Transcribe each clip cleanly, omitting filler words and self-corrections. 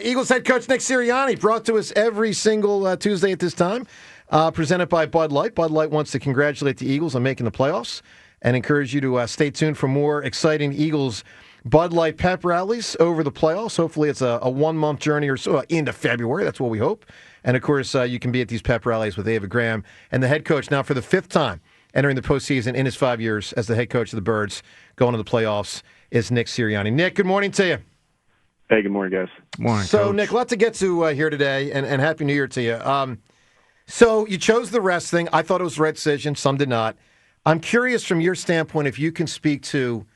Eagles head coach Nick Sirianni, brought to us every single Tuesday at this time, presented by Bud Light. Bud Light wants to congratulate the Eagles on making the playoffs and encourage you to stay tuned for more exciting Eagles Bud Light pep rallies over the playoffs. Hopefully it's a 1 month journey or so into February. That's what we hope. And, of course, you can be at these pep rallies with Ava Graham and the head coach now for the 5th time entering the postseason in his 5 years as the head coach of the Birds going to the playoffs is Nick Sirianni. Nick, good morning to you. Hey, good morning, guys. Morning, So, Coach. Nick, a lot to get to here today, and Happy New Year to you. So you chose the rest thing. I thought it was the right decision. Some did not. I'm curious from your standpoint if you can speak to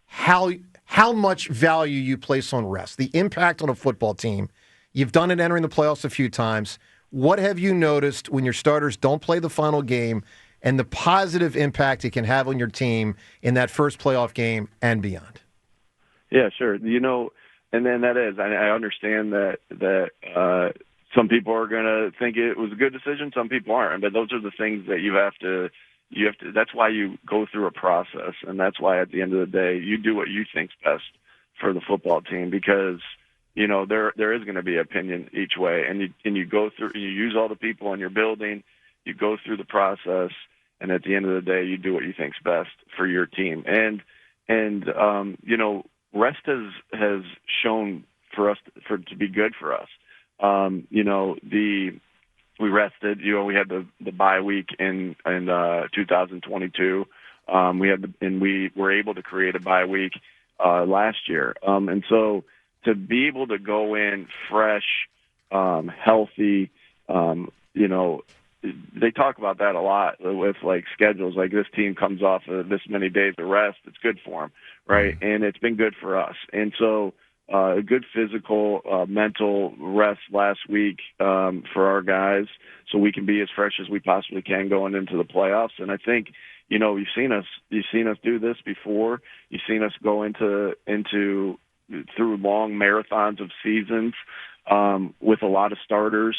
how much value you place on rest, the impact on a football team. You've done it entering the playoffs a few times. What have you noticed when your starters don't play the final game and the positive impact it can have on your team in that first playoff game and beyond? Yeah, sure. And then that is, I understand that some people are going to think it was a good decision, some people aren't. But those are the things that you have to. That's why you go through a process, and that's why at the end of the day you do what you think's best for the football team, because there is going to be opinion each way, and you go through, you use all the people in your building, you go through the process, and at the end of the day you do what you think's best for your team. And rest has shown for us to be good for us. We rested. We had the bye week in 2022. We were able to create a bye week last year. And so to be able to go in fresh, healthy, they talk about that a lot with like schedules. Like this team comes off of this many days of rest. It's good for them, right? And it's been good for us. And so a good physical, mental rest last week for our guys, so we can be as fresh as we possibly can going into the playoffs. And I think you've seen us do this before. You've seen us go into through long marathons of seasons with a lot of starters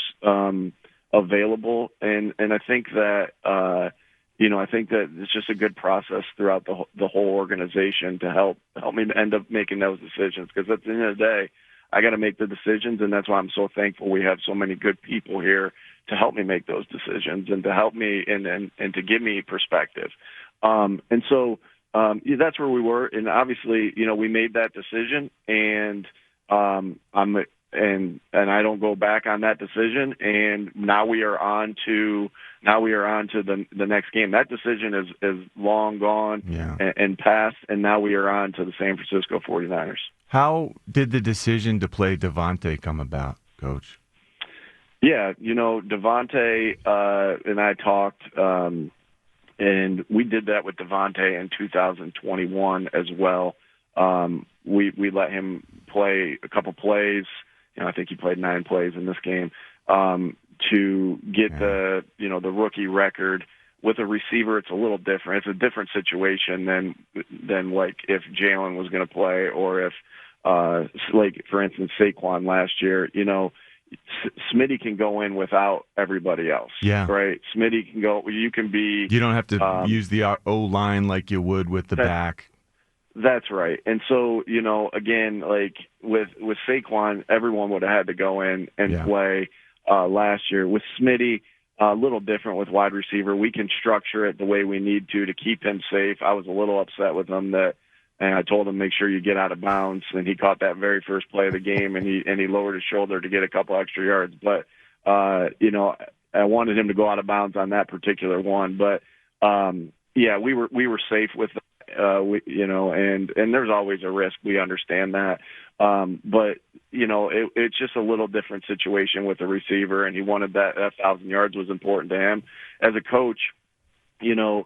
available, and I think that it's just a good process throughout the whole organization to help me end up making those decisions, because at the end of the day I got to make the decisions, and that's why I'm so thankful we have so many good people here to help me make those decisions and to help me and to give me perspective. And so that's where we were, and obviously we made that decision, and And I don't go back on that decision. And now we are on to the next game. That decision is long gone and past, and now we are on to the San Francisco 49ers. How did the decision to play Devonta come about, Coach? Yeah, Devonta and I talked, and we did that with Devonta in 2021 as well. We let him play a couple plays. I think he played 9 plays in this game to get the rookie record. With a receiver, it's a little different. It's a different situation than like if Jalen was going to play, or if like for instance Saquon last year. Smitty can go in without everybody else. Yeah. Right. Smitty can go. You can be. You don't have to use the O line like you would with the back. That's right. And so, again, like with Saquon, everyone would have had to go in and play last year. With Smitty, a little different with wide receiver. We can structure it the way we need to keep him safe. I was a little upset with him and I told him, make sure you get out of bounds. And he caught that very first play of the game, and he lowered his shoulder to get a couple extra yards. But, I wanted him to go out of bounds on that particular one. But, we were safe with that. And there's always a risk. We understand that. But it's just a little different situation with the receiver, and he wanted that 1,000 yards was important to him. As a coach, your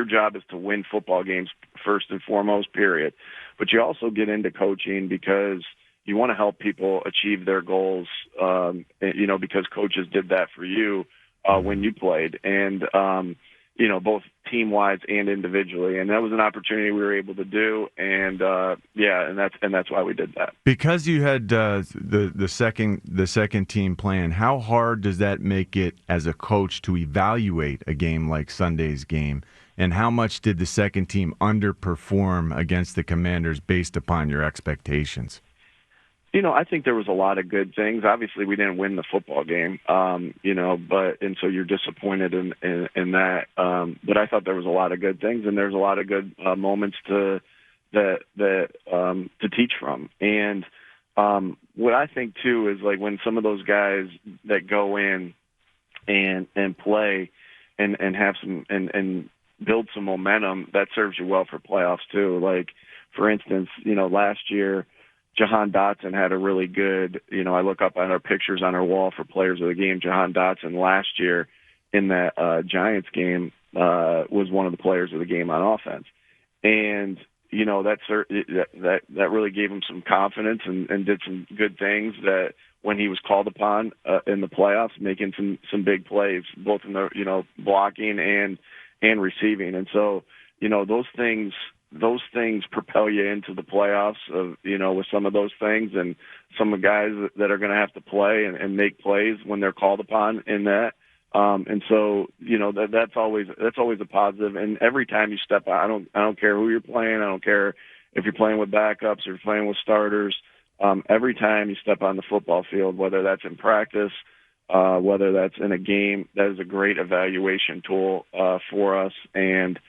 job is to win football games first and foremost, period. But you also get into coaching because you want to help people achieve their goals, because coaches did that for you when you played. And, both team-wise and individually, and that was an opportunity we were able to do, and that's why we did that. Because you had the second team plan, how hard does that make it as a coach to evaluate a game like Sunday's game, and how much did the second team underperform against the Commanders based upon your expectations? I think there was a lot of good things. Obviously, we didn't win the football game, and so you're disappointed in that. But I thought there was a lot of good things, and there's a lot of good moments to teach from. And what I think too is like when some of those guys that go in and play and have some and build some momentum, that serves you well for playoffs too. Like for instance, last year, Jahan Dotson had a really good, I look up at our pictures on our wall for players of the game. Jahan Dotson last year in that Giants game was one of the players of the game on offense. And, that really gave him some confidence and did some good things that when he was called upon in the playoffs, making some big plays, both in the, blocking and receiving. And so, those things propel you into the playoffs with some of those things, and some of the guys that are going to have to play and make plays when they're called upon in that. And so, that's always a positive. And every time you step out, I don't care who you're playing. I don't care if you're playing with backups or you're playing with starters. Every time you step on the football field, whether that's in practice, whether that's in a game, that is a great evaluation tool for us and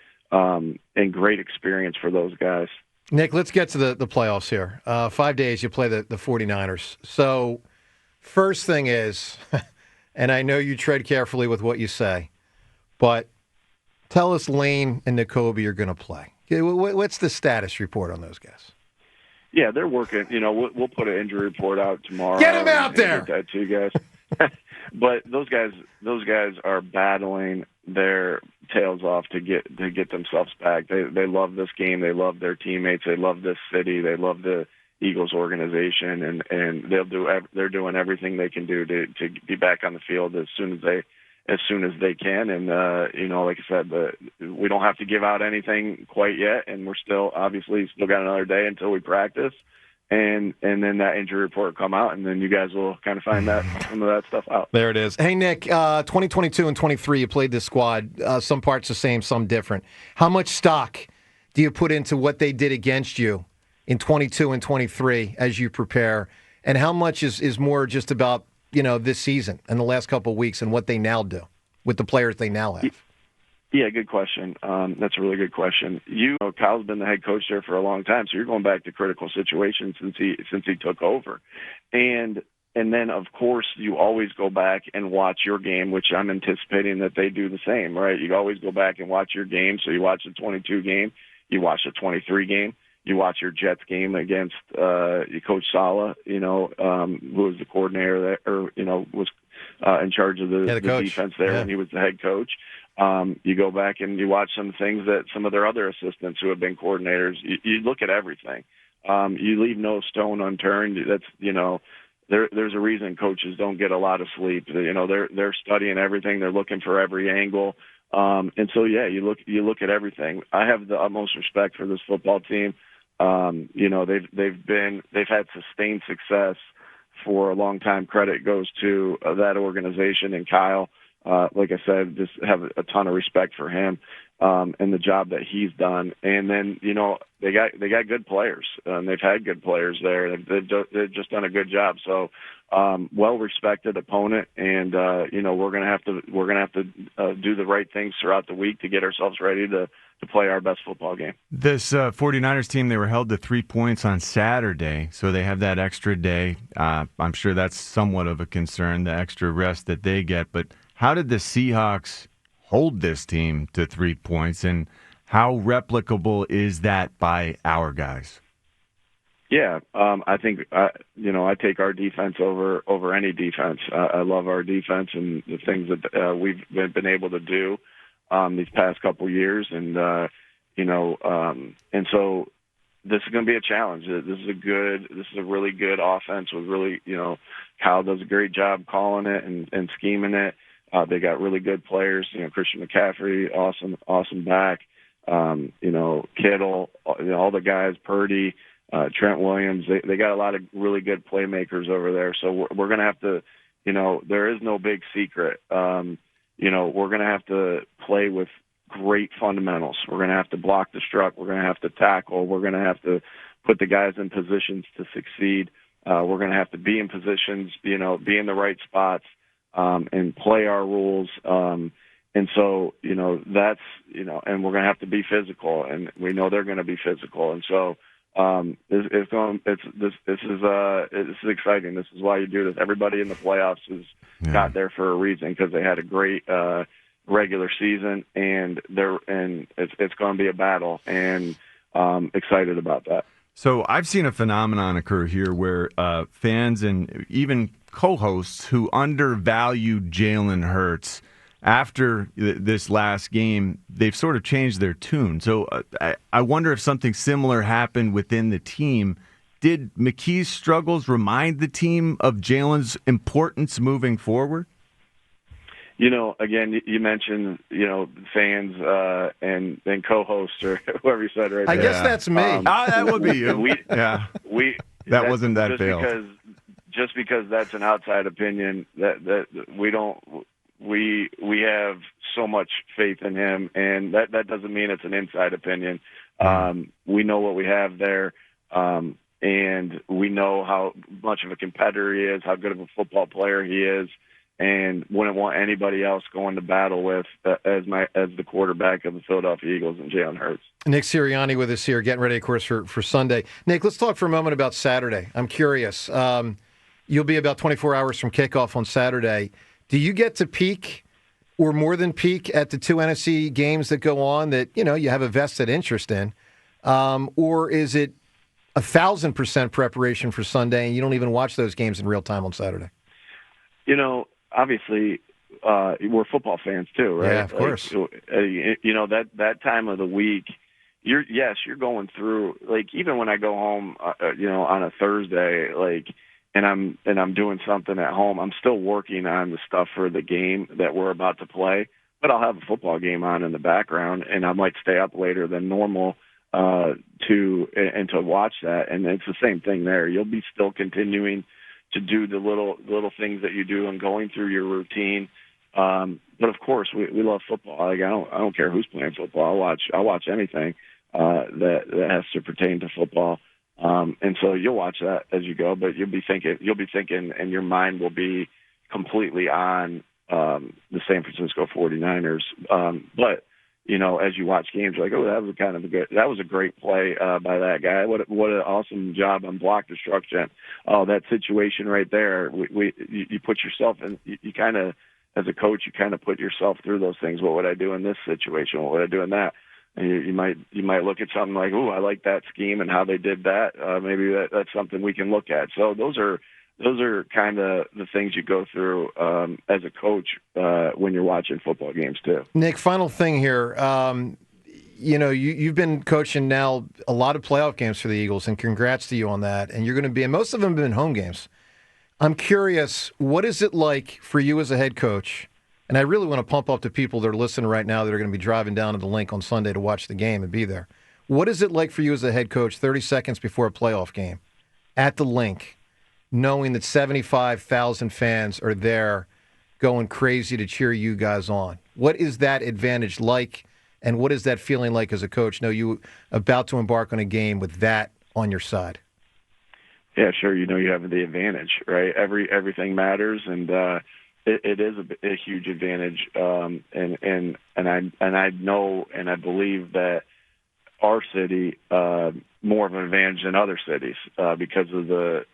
great experience for those guys. Nick, let's get to the playoffs here. 5 days, you play the 49ers. So first thing is, and I know you tread carefully with what you say, but tell us Lane and Nakobe are going to play. What's the status report on those guys? Yeah, they're working. We'll put an injury report out tomorrow. Get him out there. Get that to you guys. But those guys are battling their tails off to get themselves back. They love this game. They love their teammates. They love this city. They love the Eagles organization, and they're doing everything they can do to be back on the field as soon as they can. And like I said, we don't have to give out anything quite yet, and we're still got another day until we practice. And then that injury report come out, and then you guys will kind of find some of that stuff out. There it is. Hey, Nick, 2022 and 23, you played this squad. Some parts the same, some different. How much stock do you put into what they did against you in 22 and 23 as you prepare? And how much is more just about, this season and the last couple of weeks and what they now do with the players they now have? Yeah, good question. That's a really good question. Kyle's been the head coach there for a long time, so you're going back to critical situations since he took over, and then of course you always go back and watch your game, which I'm anticipating that they do the same, right? You always go back and watch your game. So you watch the 22 game, you watch the 23 game, you watch your Jets game against Coach Saleh, who was the coordinator there, or was in charge of the defense there when he was the head coach. You go back and you watch some things that some of their other assistants who have been coordinators. You look at everything. You leave no stone unturned. That's there's a reason coaches don't get a lot of sleep. They're studying everything. They're looking for every angle. And so you look at everything. I have the utmost respect for this football team. They've had sustained success for a long time. Credit goes to that organization and Kyle. Like I said, just have a ton of respect for him and the job that he's done. And then, they got good players, and they've had good players there. They've just done a good job. So, well-respected opponent, and we're gonna have to do the right things throughout the week to get ourselves ready to play our best football game. This 49ers team, they were held to 3 points on Saturday, so they have that extra day. I'm sure that's somewhat of a concern, the extra rest that they get. But how did the Seahawks hold this team to 3 points, and how replicable is that by our guys? Yeah, I think I take our defense over any defense. I love our defense and the things that we've been able to do these past couple years, and and so this is going to be a challenge. This is a really good offense with really, Kyle does a great job calling it and scheming it. They got really good players. Christian McCaffrey, awesome back. Kittle, all the guys, Purdy, Trent Williams. They got a lot of really good playmakers over there. So we're going to have to, there is no big secret. We're going to have to play with great fundamentals. We're going to have to block the struck. We're going to have to tackle. We're going to have to put the guys in positions to succeed. We're going to have to be in positions, be in the right spots, and play our rules. And so, that's, and we're going to have to be physical, and we know they're going to be physical. And so, this is exciting. This is why you do this. Everybody in the playoffs got there for a reason, because they had a great, regular season, and it's going to be a battle, and, excited about that. So I've seen a phenomenon occur here where fans and even co-hosts who undervalued Jalen Hurts after this last game, they've sort of changed their tune. So I wonder if something similar happened within the team. Did McKee's struggles remind the team of Jalen's importance moving forward? Again, you mentioned, fans and co-hosts or whoever you said right there. I guess that's me. That would be you. That wasn't that veiled. Just because that's an outside opinion, that we don't. We have so much faith in him, and that doesn't mean it's an inside opinion. We know what we have there, and we know how much of a competitor he is, how good of a football player he is, and wouldn't want anybody else going to battle with as the quarterback of the Philadelphia Eagles and Jalen Hurts. Nick Sirianni with us here, getting ready, of course, for Sunday. Nick, let's talk for a moment about Saturday. I'm curious. You'll be about 24 hours from kickoff on Saturday. Do you get to peak or more than peak at the two NFC games that go on that, you have a vested interest in? Or is it 1,000% preparation for Sunday and you don't even watch those games in real time on Saturday? Obviously, we're football fans too, right? Yeah, of course. That time of the week, you're going through, even when I go home, on a Thursday, and I'm doing something at home, I'm still working on the stuff for the game that we're about to play, but I'll have a football game on in the background, and I might stay up later than normal to watch that. And it's the same thing there. You'll be still continuing to do the little things that you do and going through your routine. But of course, we love football. I don't care who's playing football. I'll watch anything that has to pertain to football. And so you'll watch that as you go, but you'll be thinking, and your mind will be completely on the San Francisco 49ers. But as you watch games, you're like, oh, that was a great play by that guy. What an awesome job on block destruction. Oh, that situation right there. You put yourself in. You kind of, as a coach, you kind of put yourself through those things. What would I do in this situation? What would I do in that? And you might look at something like, oh, I like that scheme and how they did that. Maybe that's something we can look at. So those are kind of the things you go through as a coach when you're watching football games too. Nick, final thing here. You've been coaching now a lot of playoff games for the Eagles, and congrats to you on that. And you're going to be, and most of them have been home games. I'm curious, what is it like for you as a head coach? And I really want to pump up to people that are listening right now that are going to be driving down to the link on Sunday to watch the game and be there. What is it like for you as a head coach 30 seconds before a playoff game at the link, knowing that 75,000 fans are there going crazy to cheer you guys on? What is that advantage like, and what is that feeling like as a coach? Know you about to embark on a game with that on your side? Yeah, sure. You have the advantage, right? Everything matters, and it is a huge advantage. And I know and I believe that our city more of an advantage than other cities because of the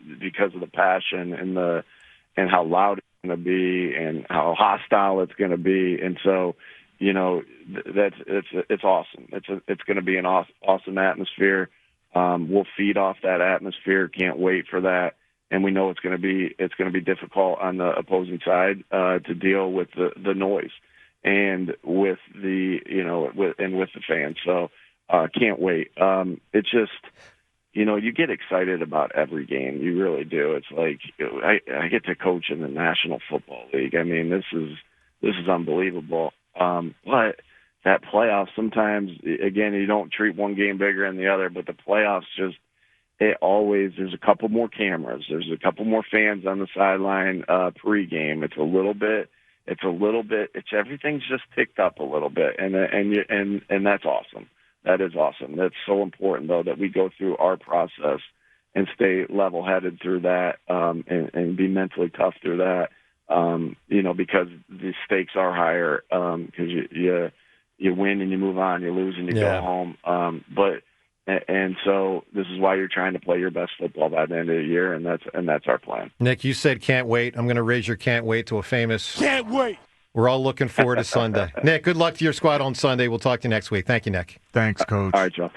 passion and how loud it's going to be and how hostile it's going to be. And so, it's awesome. It's going to be an awesome atmosphere. We'll feed off that atmosphere. Can't wait for that. And we know it's going to be difficult on the opposing side to deal with the noise and with with the fans. So can't wait. It's just you get excited about every game. You really do. It's like I get to coach in the National Football League. I mean, this is unbelievable. But that playoff, sometimes again you don't treat one game bigger than the other, but the playoffs just. There's a couple more cameras. There's a couple more fans on the sideline pregame. Everything's just ticked up a little bit, and that's awesome. That is awesome. That's so important though that we go through our process and stay level-headed through that, and be mentally tough through that. Because the stakes are higher, because you win and you move on, you lose and you go home. And so this is why you're trying to play your best football by the end of the year, and that's our plan. Nick, you said can't wait. I'm going to raise your can't wait to a famous can't wait. We're all looking forward to Sunday. Nick, good luck to your squad on Sunday. We'll talk to you next week. Thank you, Nick. Thanks, Coach. All right, Joe.